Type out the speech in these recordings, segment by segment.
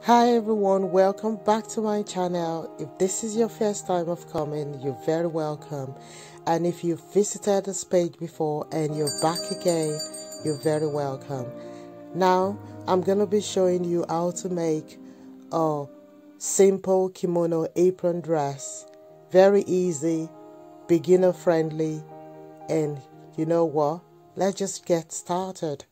Hi everyone, welcome back to my channel. If this is your first time of coming, you're very welcome. And if you've visited this page before and you're back again, you're very welcome. Now, I'm going to be showing you how to make a simple kimono apron dress. Very easy, beginner friendly, and you know what? Let's just get started.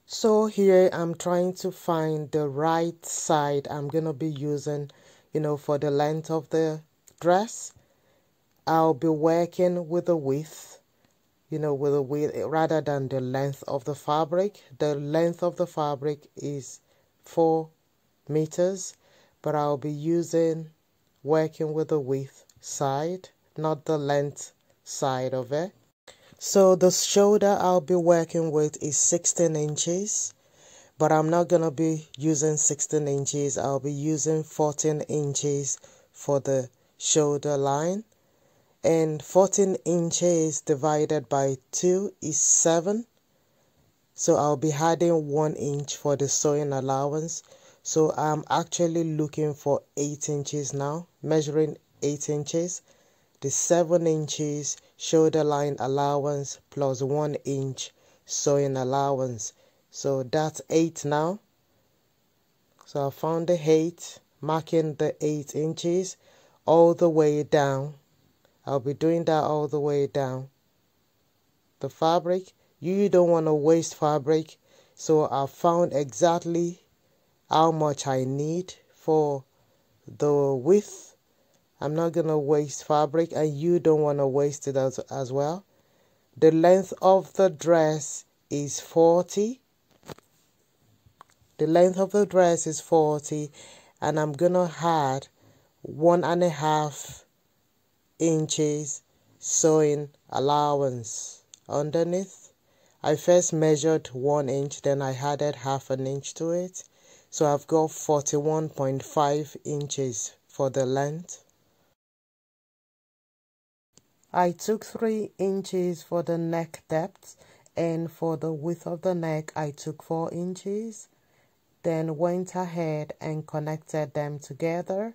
So here I'm trying to find the right side I'm going to be using, for the length of the dress. I'll be working with the width, rather than the length of the fabric. The length of the fabric is 4 meters, but I'll be working with the width side, not the length side of it. So the shoulder I'll be working with is 16 inches, but I'm not going to be using 16 inches. I'll be using 14 inches for the shoulder line. And 14 inches divided by 2 is 7. So I'll be adding 1 inch for the sewing allowance. So I'm actually looking for 8 inches now, measuring 8 inches. The 7 inches shoulder line allowance plus 1 inch sewing allowance. So that's 8 now. So I found the 8, marking the 8 inches all the way down. I'll be doing that all the way down. The fabric, you don't want to waste fabric. So I found exactly how much I need for the width. I'm not going to waste fabric, and you don't want to waste it as well. The length of the dress is 40. The length of the dress is 40, and I'm going to add 1.5 inches sewing allowance underneath. I first measured 1 inch, then I added half an inch to it. So I've got 41.5 inches for the length. I took 3 inches for the neck depth, and for the width of the neck I took 4 inches. Then went ahead and connected them together.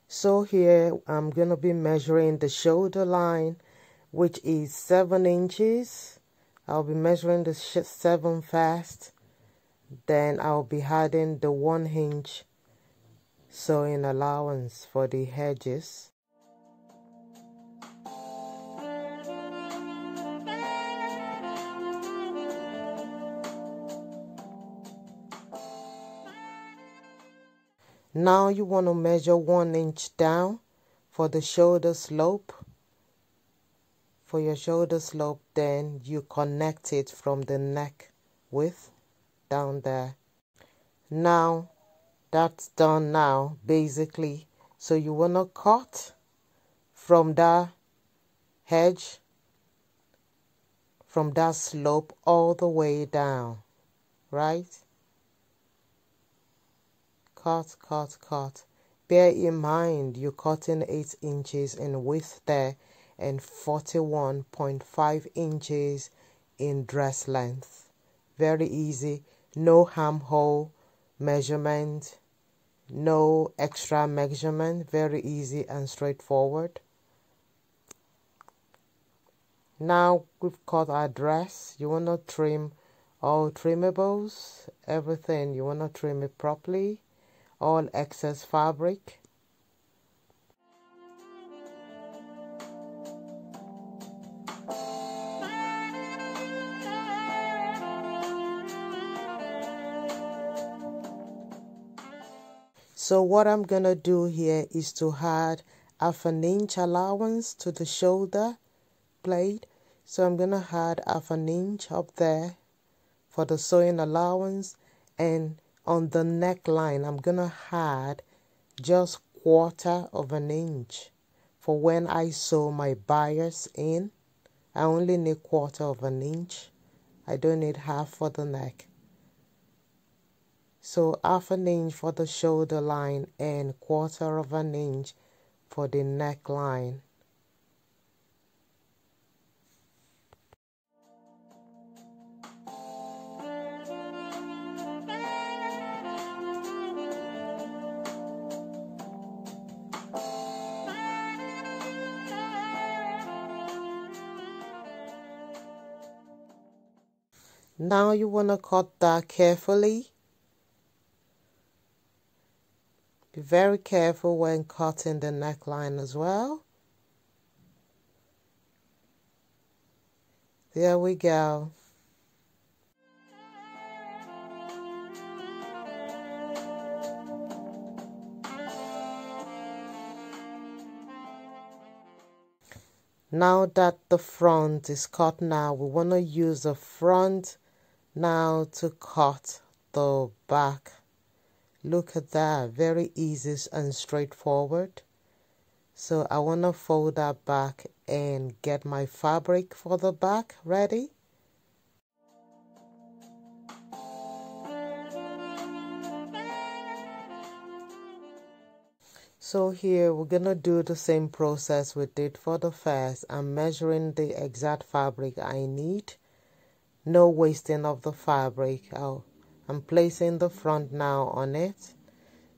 So here I'm going to be measuring the shoulder line, which is 7 inches. I'll be measuring the 7 first, then I'll be adding the 1 inch sewing allowance for the edges. Now you want to measure 1 inch down for the shoulder slope. For your shoulder slope, then you connect it from the neck width down there. Now that's done now, basically. So you want to cut from that edge, from that slope all the way down, right? Cut, cut, cut. Bear in mind you're cutting 8 inches in width there and 41.5 inches in dress length. Very easy. No armhole measurement, no extra measurement. Very easy and straightforward. Now we've cut our dress. You want to trim all trimmables, everything. You want to trim it properly, all excess fabric. So what I'm going to do here is to add half an inch allowance to the shoulder blade. So I'm going to add half an inch up there for the sewing allowance, and on the neckline I'm going to add just 1/4 of an inch for when I sew my bias in. I only need 1/4 of an inch. I don't need half for the neck. So 1/2 inch for the shoulder line and 1/4 inch for the neckline. Now you want to cut that carefully. Be very careful when cutting the neckline as well. There we go. Now that the front is cut now, we want to use the front now to cut the back. Look at that, very easy and straightforward. So I want to fold that back and get my fabric for the back ready. So here we're gonna do the same process we did for the first. I'm measuring the exact fabric I need. No wasting of the fabric. I'm placing the front now on it.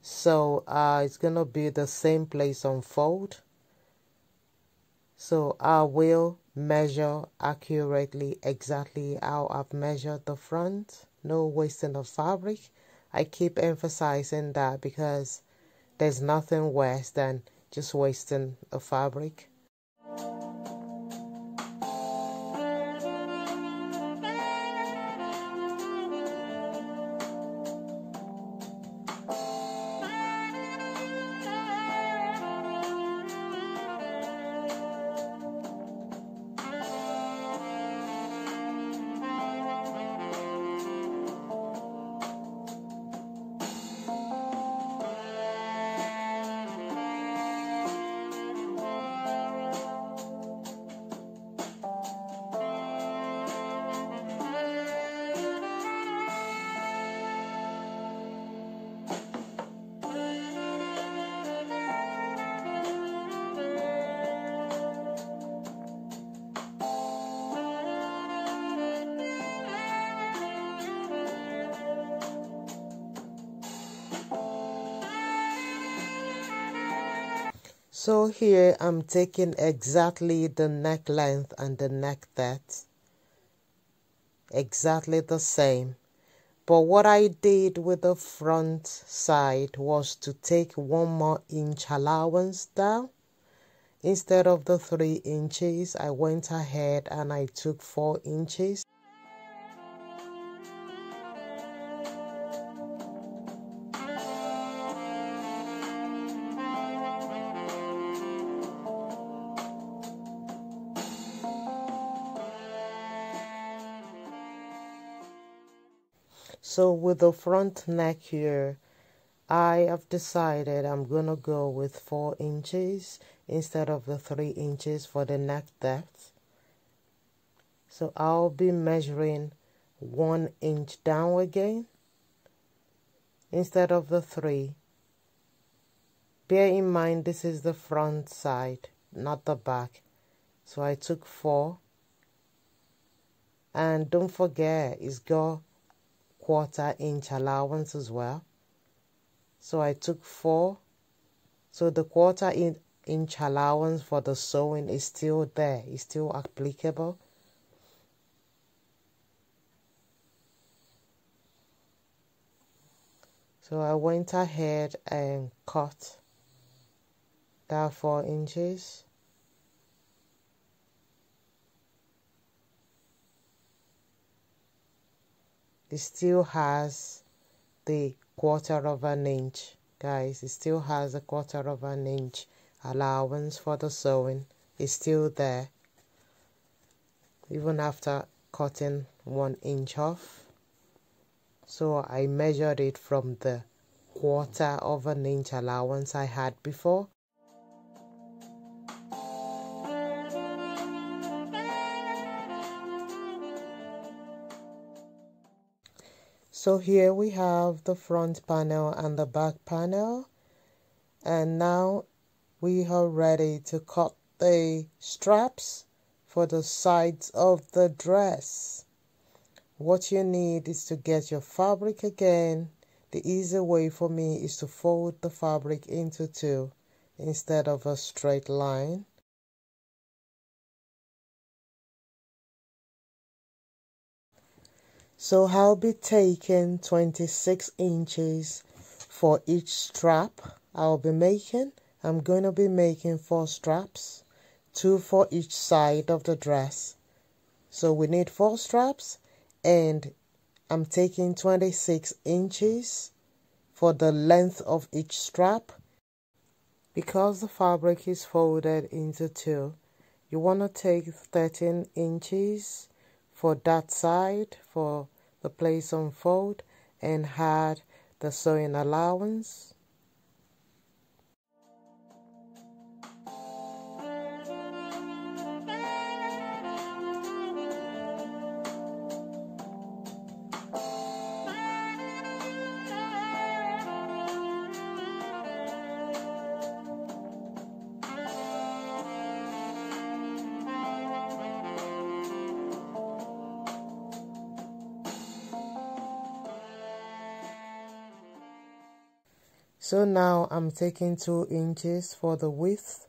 So it's gonna be the same place on fold. So I will measure accurately exactly how I've measured the front. No wasting of fabric. I keep emphasizing that because there's nothing worse than just wasting a fabric. So here I'm taking exactly the neck length and the neck depth. Exactly the same. But what I did with the front side was to take 1 more inch allowance down. Instead of the 3 inches, I went ahead and I took 4 inches. So with the front neck here, I have decided I'm going to go with 4 inches instead of the 3 inches for the neck depth. So I'll be measuring 1 inch down again instead of the 3. Bear in mind this is the front side, not the back. So I took 4. And don't forget, it's got 1/4 inch allowance as well. So I took 4. So the 1/4 inch allowance for the sewing is still there, it's still applicable. So I went ahead and cut that 4 inches. It still has the 1/4 inch, guys. It still has a 1/4 inch allowance for the sewing. It's still there, even after cutting 1 inch off. So I measured it from the 1/4 inch allowance I had before. So here we have the front panel and the back panel, and now we are ready to cut the straps for the sides of the dress. What you need is to get your fabric again. The easy way for me is to fold the fabric into two instead of a straight line. So I'll be taking 26 inches for each strap I'll be making. I'm going to be making 4 straps, 2 for each side of the dress. So we need 4 straps, and I'm taking 26 inches for the length of each strap. Because the fabric is folded into two, you want to take 13 inches for that side for the place on fold and add the sewing allowance. So now I'm taking 2 inches for the width.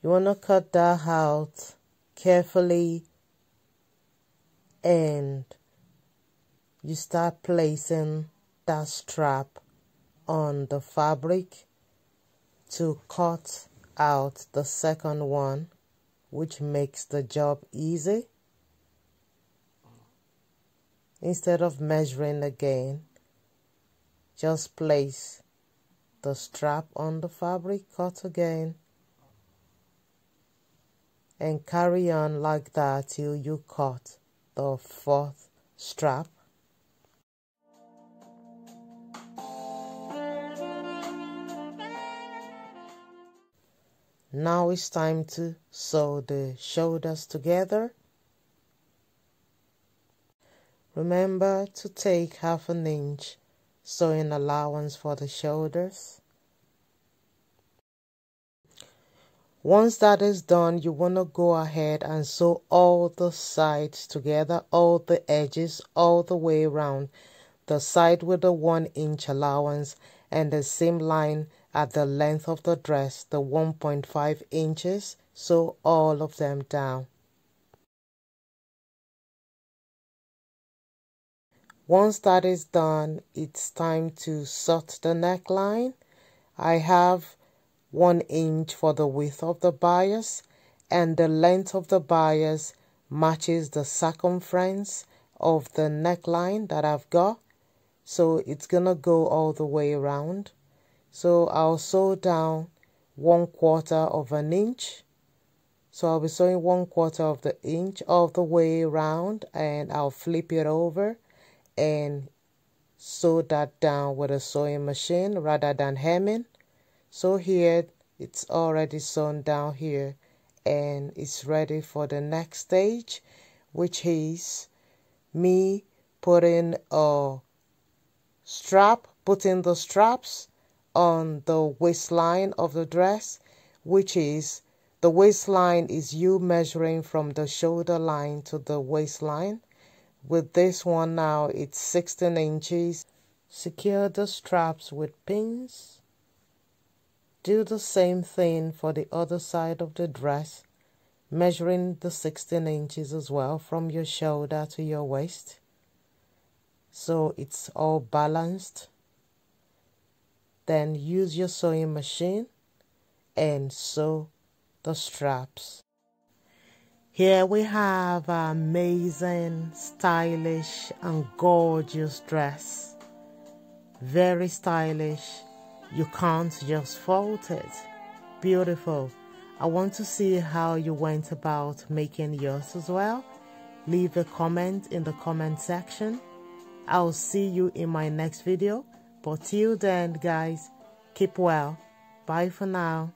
You want to cut that out carefully, and you start placing that strap on the fabric to cut out the second one, which makes the job easy. Instead of measuring again, just place the strap on the fabric, cut again, and carry on like that till you cut the 4th strap. Now it's time to sew the shoulders together. Remember to take 1/2 inch sewing allowance for the shoulders. Once that is done, you want to go ahead and sew all the sides together, all the edges, all the way around. The side with the 1 inch allowance and the seam line at the length of the dress, the 1.5 inches, sew all of them down. Once that is done, it's time to sort the neckline. I have 1 inch for the width of the bias, and the length of the bias matches the circumference of the neckline that I've got. So it's gonna go all the way around. So I'll sew down 1/4 of an inch. So I'll be sewing 1/4 of the inch all the way around, and I'll flip it over and sew that down with a sewing machine rather than hemming. So here it's already sewn down here, and it's ready for the next stage, which is me putting the straps on the waistline of the dress, which is the waistline is you measuring from the shoulder line to the waistline. With this one now, it's 16 inches. Secure the straps with pins. Do the same thing for the other side of the dress, measuring the 16 inches as well from your shoulder to your waist, so it's all balanced. Then use your sewing machine and sew the straps. Here we have an amazing, stylish and gorgeous dress. Very stylish. You can't just fault it. Beautiful. I want to see how you went about making yours as well. leave a comment in the comment section. I'll see you in my next video. But till then, guys, keep well. Bye for now.